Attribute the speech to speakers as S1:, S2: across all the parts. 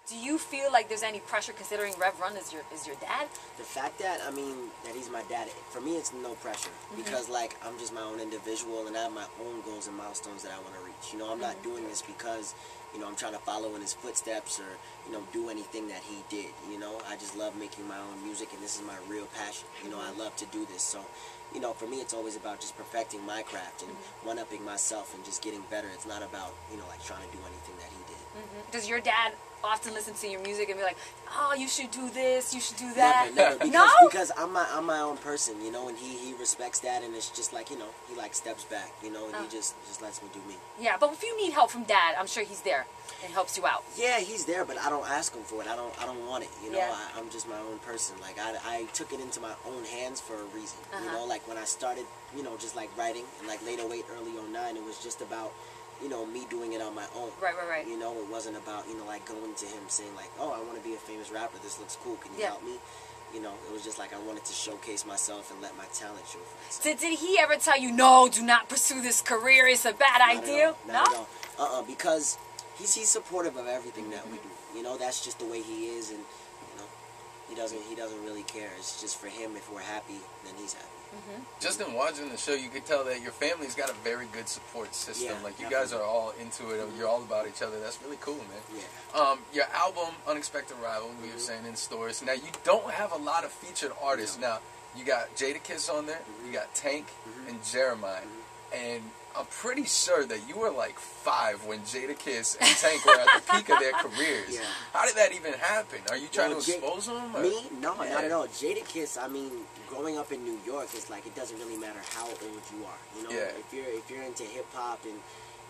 S1: Do you feel like there's any pressure considering Rev Run is your dad?
S2: The fact that, I mean, that he's my dad, for me it's no pressure. Because, like, I'm just my own individual and I have my own goals and milestones that I want to reach. You know, I'm not doing this because, you know, I'm trying to follow in his footsteps or, you know, do anything that he did. You know, I just love making my own music and this is my real passion. You know, I love to do this. So, you know, for me it's always about just perfecting my craft and one-upping myself and just getting better. It's not about, you know, like trying to do anything that he did.
S1: Does your dad often listen to your music and be like, oh, you should do this, you should do that?
S2: Never, because I'm my own person, you know, and he respects that, and it's just like, you know, he like steps back, you know, and he just lets me do me.
S1: Yeah, but if you need help from dad, I'm sure he's there and helps you out.
S2: Yeah, he's there, but I don't ask him for it. I don't want it, you know.
S1: Yeah.
S2: I'm just my own person. Like I took it into my own hands for a reason, you know. Like when I started, you know, just like writing, and like late 08, early 09, it was just about, you know, me doing it on my own.
S1: Right.
S2: You know, it wasn't about, you know, like going to him saying like, oh, I want to be a famous rapper. This looks cool. Can you help me? You know, it was just like I wanted to showcase myself and let my talent show for itself.
S1: Did he ever tell you, no, do not pursue this career, it's a bad idea?
S2: Not at all. Because he's supportive of everything that we do. You know, that's just the way he is, and you know, he doesn't really care. It's just for him. If we're happy, then he's happy.
S3: Just in watching the show, you could tell that your family's got a very good support system.
S2: Yeah,
S3: like you guys are all into it. You're all about each other. That's really cool, man.
S2: Yeah.
S3: Your album, Unexpected Rival, we were saying in stores. Now you don't have a lot of featured artists. Now you got Jadakiss on there. You got Tank and Jeremiah. And I'm pretty sure that you were like 5 when Jadakiss and Tank were at the peak of their careers.
S2: Yeah.
S3: How did that even happen? Are you trying to expose them? Or?
S2: Me? No, not at all. Jadakiss, I mean, growing up in New York, it's like it doesn't really matter how old you are. You know, if you're into hip hop and,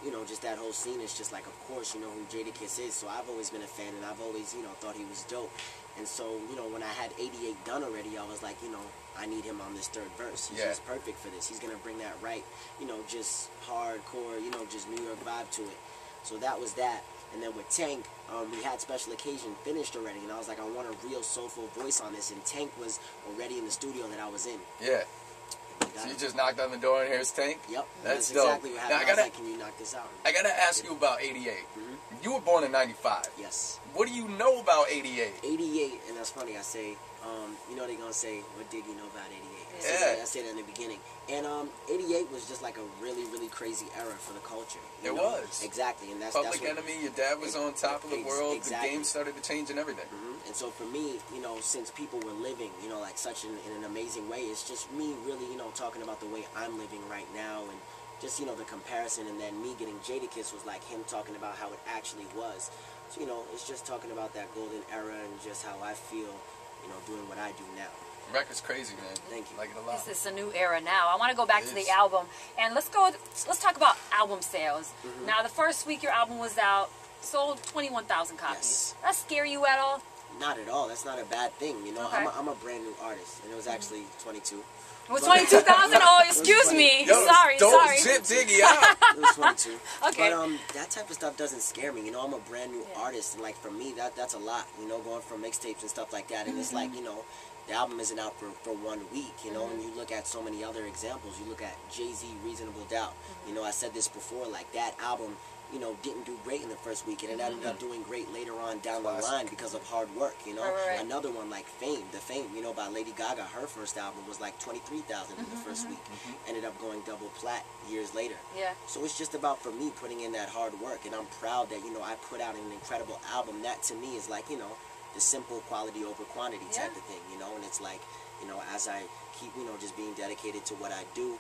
S2: you know, just that whole scene, it's just like, of course, you know who Jadakiss is. So I've always been a fan, and I've always, you know, thought he was dope. And so, you know, when I had 88 done already, I was like, you know, I need him on this 3rd verse. He's just perfect for this. He's going to bring that right, you know, just hardcore, you know, just New York vibe to it. So that was that. And then with Tank, we had Special Occasion finished already, and I was like, I want a real soulful voice on this. And Tank was already in the studio that I was in.
S3: Yeah. So you just knocked on the door and here's Tank?
S2: Yep.
S3: That's
S2: exactly
S3: dope.
S2: what happened. I was like, can you knock this out?
S3: I got to ask you about 88. You were born in 95.
S2: Yes.
S3: What do you know about 88?
S2: 88, and that's funny, I say, you know they're going to say, what Diggy know about 88? I said that in the beginning. And 88 was just like a really, really crazy era for the culture.
S3: It was.
S2: Exactly. And that's
S3: Public
S2: what,
S3: Enemy, your dad was on top of the world,
S2: exactly.
S3: The game started to change and everything.
S2: And so for me, you know, since people were living, you know, like such in an amazing way, it's just me really, you know, talking about the way I'm living right now and just, you know, the comparison, and then me getting Jadakiss was like him talking about how it actually was. So, you know, it's just talking about that golden era and just how I feel, you know, doing what I do now.
S3: Record's crazy, man.
S2: Thank you.
S3: Like it a lot.
S1: This is a new era now. I want to go back to the album, and let's talk about album sales. Now, the first week your album was out, sold 21,000 copies.
S2: Yes.
S1: That scare you at all?
S2: Not at all. That's not a bad thing, you know. Okay. I'm a brand new artist, and it was actually 22.
S1: It was 22,000? Oh, excuse me.
S3: Yo,
S1: sorry.
S3: Don't zip Diggy out.
S2: It was 22.
S1: Okay.
S2: But that type of stuff doesn't scare me. You know, I'm a brand new artist, and like for me, that's a lot. You know, going from mixtapes and stuff like that, and it's like, you know, the album isn't out for 1 week. You know, and you look at so many other examples. You look at Jay-Z, Reasonable Doubt. You know, I said this before. Like that album, you know, didn't do great in the first week, and it ended up doing great later on down the line because of hard work, you know.
S1: Right.
S2: Another one like Fame, you know, by Lady Gaga, her first album was like 23,000 in the first week. Ended up going double plat years later.
S1: Yeah.
S2: So it's just about, for me, putting in that hard work, and I'm proud that, you know, I put out an incredible album. That to me is like, you know, the simple quality over quantity type of thing, you know, and it's like, you know, as I keep, you know, just being dedicated to what I do,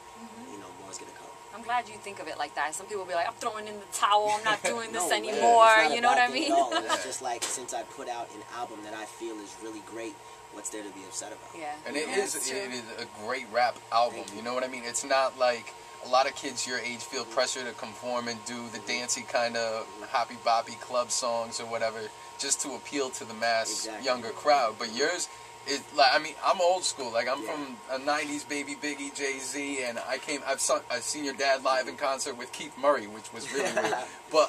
S2: you know, more is going to come.
S1: I'm glad you think of it like that. Some people will be like, I'm throwing in the towel, I'm not doing this
S2: No,
S1: anymore,
S2: it's not
S1: you know what I mean?
S2: It's just like, since I put out an album that I feel is really great, what's there to be upset about?
S1: Yeah.
S3: And it is a great rap album, you know what I mean? It's not like a lot of kids your age feel pressure to conform and do the dancey kind of hoppy boppy club songs or whatever just to appeal to the mass younger crowd. But yours is like, I mean, I'm old school. Like I'm from a '90s baby, Biggie, Jay-Z, and I've seen your dad live in concert with Keith Murray, which was really weird. But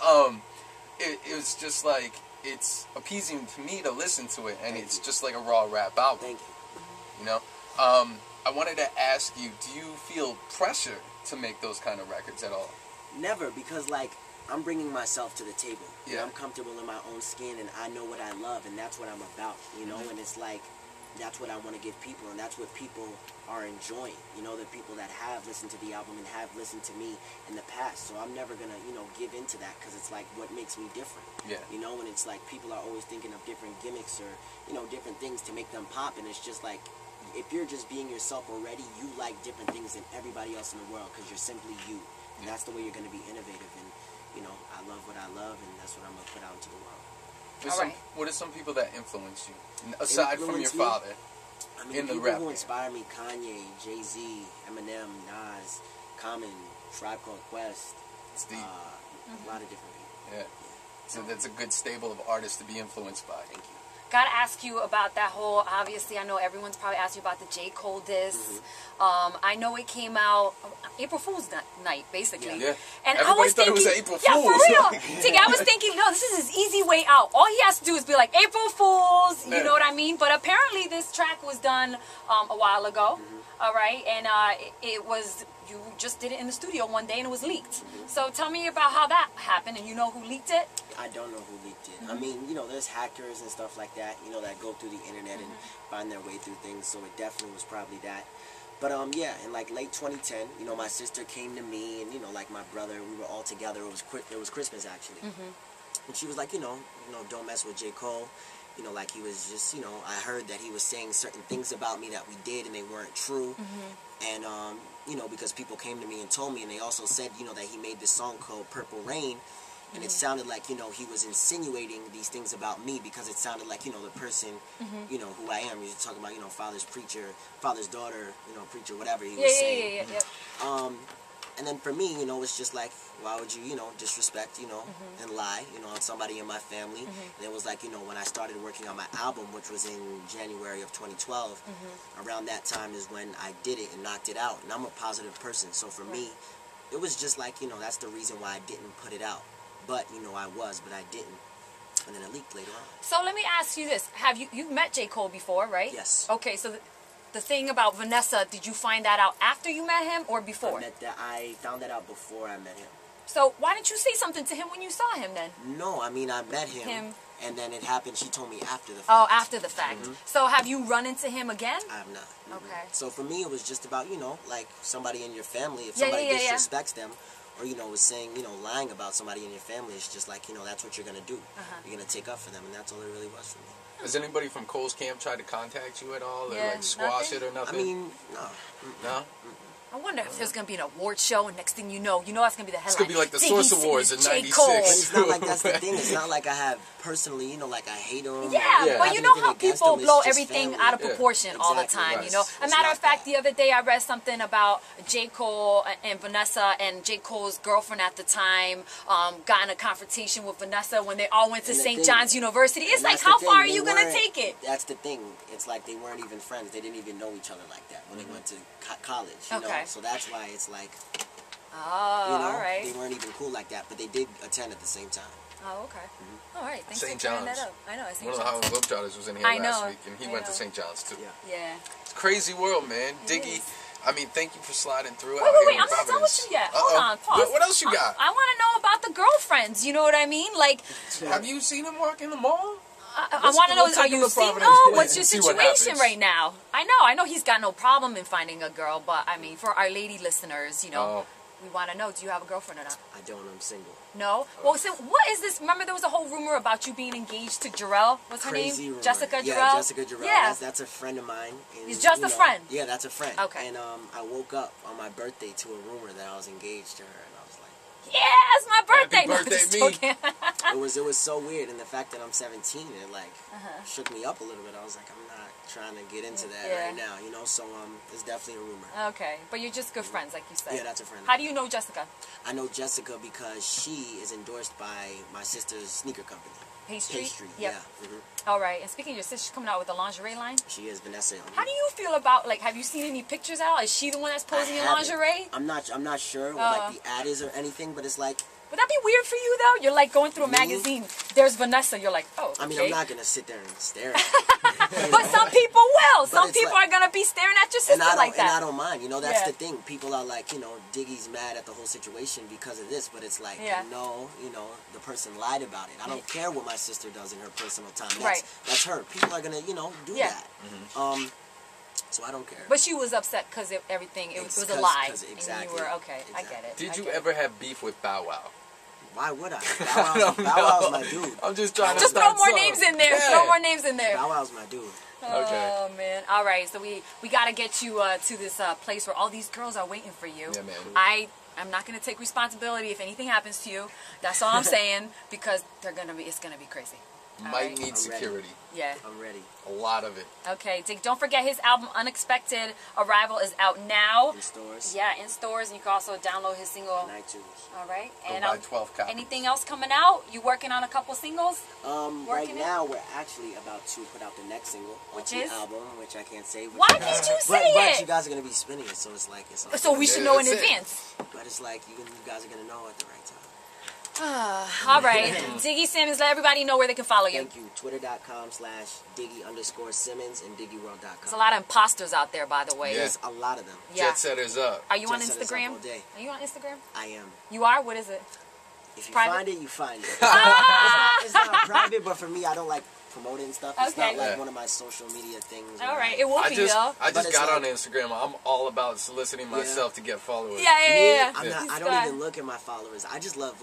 S3: it was just like, it's appeasing to me to listen to it, and it's just like a raw rap album.
S2: Thank you.
S3: You know, I wanted to ask you, do you feel pressure to make those kind of records at all?
S2: Never, because like I'm bringing myself to the table.
S3: Yeah.
S2: You know, I'm comfortable in my own skin, and I know what I love, and that's what I'm about. You know, and it's like, that's what I want to give people, and that's what people are enjoying. You know, the people that have listened to the album and have listened to me in the past. So I'm never gonna, you know, give into that, because it's like what makes me different.
S3: Yeah.
S2: You know, and it's like people are always thinking of different gimmicks or, you know, different things to make them pop, and it's just like, if you're just being yourself already, you like different things than everybody else in the world, because you're simply you, and that's the way you're gonna be innovative. And you know, I love what I love, and that's what I'm gonna put out into the world.
S3: What are some people that influence you aside from your father?
S2: I mean,
S3: in the
S2: people
S3: rap
S2: who
S3: game?
S2: inspire me: Kanye, Jay-Z, Eminem, Nas, Common, Tribe Called Quest,
S3: Steve.
S2: a lot of different people.
S3: Yeah. So that's a good stable of artists to be influenced by.
S2: Thank you.
S1: Gotta ask you about that whole, obviously, I know everyone's probably asked you about the J. Cole diss. I know it came out April Fool's night, basically.
S3: Yeah.
S1: And
S3: Everybody
S1: I was
S3: thought
S1: thinking,
S3: it was an April
S1: yeah,
S3: Fool's.
S1: for real. I was thinking, no, this is his easy way out. All he has to do is be like, April Fools, you know what I mean? But apparently this track was done a while ago, all right? And it was, you just did it in the studio one day and it was leaked. So tell me about how that happened, and you know who leaked it?
S2: I don't know who leaked it. I mean, you know, there's hackers and stuff like that, you know, that go through the internet and find their way through things, so it definitely was probably that. But, yeah, in, like, late 2010, you know, my sister came to me, and, you know, like, my brother, we were all together. It was Christmas, actually. And she was like, you know, don't mess with J. Cole. You know, like, he was just, you know, I heard that he was saying certain things about me that we did, and they weren't true. And, you know, because people came to me and told me, and they also said, you know, that he made this song called Purple Rain. And it sounded like, you know, he was insinuating these things about me, because it sounded like, you know, the person, you know, who I am. He was talking about, you know, father's daughter, you know, preacher, whatever he was saying. And then for me, you know, it's just like, why would you, you know, disrespect, you know, and lie, you know, on somebody in my family. And it was like, you know, when I started working on my album, which was in January of 2012, around that time is when I did it and knocked it out. And I'm a positive person. So for me, it was just like, you know, that's the reason why I didn't put it out. But, you know, I was, but I didn't. And then it leaked later on.
S1: So let me ask you this. You've met J. Cole before, right?
S2: Yes.
S1: Okay, so the thing about Vanessa, did you find that out after you met him or before?
S2: I found that out before I met him.
S1: So why didn't you say something to him when you saw him then?
S2: No, I mean, I met him. And then it happened, she told me after the fact.
S1: Oh, after the fact. So have you run into him again?
S2: I have not.
S1: Okay.
S2: So for me, it was just about, you know, like somebody in your family, if somebody disrespects them, or, you know, was saying, you know, lying about somebody in your family, it's just like, you know, that's what you're going to do. You're going to take up for them, and that's all it really was for me.
S3: Has anybody from Cole's camp tried to contact you at all, or like squash it or nothing?
S2: I mean, no.
S3: No?
S1: I wonder if there's going to be an award show, and next thing you know that's going to be the headline.
S3: It's going to be like the Source Awards in '96.
S2: But it's not like that's the thing. It's not like I have personally, you know, like I hate them.
S1: Yeah, but you know how people blow everything out of proportion all the time, you know? A matter of fact, the other day I read something about J. Cole and Vanessa, and J. Cole's girlfriend at the time got in a confrontation with Vanessa when they all went to St. John's University. It's like, how far are you going to take it?
S2: That's the thing. It's like they weren't even friends. They didn't even know each other like that when they went to college, you know? So that's why it's like, you know,
S1: all right.
S2: They weren't even cool like that, but they did attend at the same time.
S1: Oh, okay. All right. Thanks
S3: St.
S1: for clearing
S3: John's.
S1: that up. I know. St.
S3: One of the
S1: John's.
S3: Harlem Globetrotters was in here last week, and he went to St. John's too.
S1: Yeah.
S3: It's a crazy world, man. Diggy, I mean, thank you for sliding through.
S1: Wait, I'm not done with you yet. Hold on, pause.
S3: What else you got?
S1: I want to know about the girlfriends. You know what I mean? Like,
S3: have you seen him walk in the mall?
S1: I want to know, are you single? What's your situation right now? I know he's got no problem in finding a girl, but I mean, for our lady listeners, you know, we want to know, do you have a girlfriend or not?
S2: I don't, I'm single.
S1: No? Well, so what is this? Remember there was a whole rumor about you being engaged to Jarrell? What's her name?
S2: Rumor.
S1: Jessica Jarrell?
S2: Yeah, Jessica Jarrell. Yeah. That's a friend of mine. And,
S1: it's just a friend?
S2: Yeah, that's a friend.
S1: Okay.
S2: And I woke up on my birthday to a rumor that I was engaged to her, and I was like,
S1: yeah, it's my birthday.
S3: Happy birthday,
S1: me.
S2: It was so weird, and the fact that I'm 17, it like shook me up a little bit. I was like, I'm not trying to get into that right now, you know. So it's definitely a rumor.
S1: Okay, but you're just good friends, like you said.
S2: Yeah, that's a friend.
S1: How do you know Jessica?
S2: I know Jessica because she is endorsed by my sister's sneaker company.
S1: Pastry?
S2: Yep. Yeah.
S1: All right, and speaking of your sister, she's coming out with a lingerie line?
S2: She is, Vanessa.
S1: How do you feel about, like, have you seen any pictures out? Is she the one that's posing in lingerie?
S2: I'm not sure what like the ad is or anything, but it's like...
S1: Would that be weird for you, though? You're, like, going through a magazine. there's Vanessa, you're like, oh, okay.
S2: I mean, I'm not gonna sit there and stare at her.
S1: But some people will. Some people are gonna be staring at your sister like that.
S2: And I don't mind. You know, that's the thing. People are like, you know, Diggy's mad at the whole situation because of this, but it's like, no, you know, the person lied about it. I don't care what my sister does in her personal time. That's her. People are gonna, you know, do that. So I don't care.
S1: But she was upset because everything, it was a lie.
S2: Exactly.
S1: And you were, okay, I get it.
S3: Did you ever have beef with Bow Wow?
S2: Why would I? Bow Wow's my dude.
S3: I'm just trying to...
S1: Just throw more names in there. Throw more names in there.
S2: Bow Wow's my dude.
S1: Oh, man. All right, so we got to get you to this place where all these girls are waiting for you.
S3: Yeah, man.
S1: I'm not going to take responsibility if anything happens to you. That's all I'm saying, because it's going to be crazy.
S3: Might need security.
S1: Yeah.
S2: I'm ready.
S3: A lot of it.
S1: Okay, Dick, don't forget his album Unexpected Arrival is out now.
S2: In stores.
S1: Yeah, in stores, and you can also download his single.
S2: On iTunes.
S1: All right.
S3: Go
S1: And
S3: buy 12 copies.
S1: anything else coming out? You working on a couple singles?
S2: Right now we're actually about to put out the next single,
S1: which is
S2: the album, which I can't say.
S1: Why did you say it?
S2: But you guys are gonna be spinning it, so it's like
S1: so we should know in advance.
S2: But it's like you guys are gonna know at the right time.
S1: All right. Diggy Simmons, let everybody know where they can follow you.
S2: Thank you. Twitter.com/Diggy_Simmons and DiggyWorld.com.
S1: There's a lot of imposters out there, by the way.
S2: There's a lot of them.
S3: Jet Setters up.
S1: Are you on Instagram? Are you on Instagram?
S2: I am.
S1: You are? What is it?
S2: If you
S1: private?
S2: find it, you find it. It's not private, but for me, I don't like promoting and stuff. It's not like one of my social media things.
S1: All right, it will be though.
S3: I just got on Instagram. I'm all about soliciting myself to get followers.
S1: Yeah.
S2: I don't even look at my followers. I just love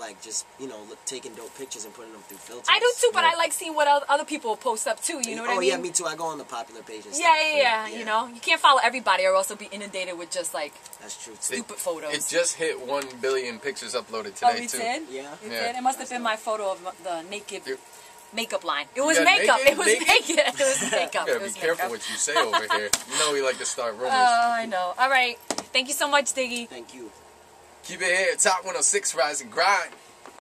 S2: taking dope pictures and putting them through filters.
S1: I do too, but I like seeing what other people post up too. You know what I mean?
S2: Oh yeah, me too. I go on the popular pages.
S1: Yeah. You know, you can't follow everybody or else you'll be inundated with just like
S2: that's true.
S1: Stupid photos.
S3: It just hit 1 billion pictures uploaded today
S1: it
S3: too.
S1: Did?
S2: Yeah.
S1: It did. It must have been my photo of the naked. Makeup line. It was
S3: makeup.
S1: It was naked. It was makeup.
S3: You gotta be careful what you say over here. You know we like to start rumors.
S1: I know. All right. Thank you so much, Diggy.
S2: Thank you.
S3: Keep it here. Top 106, Rise and Grind.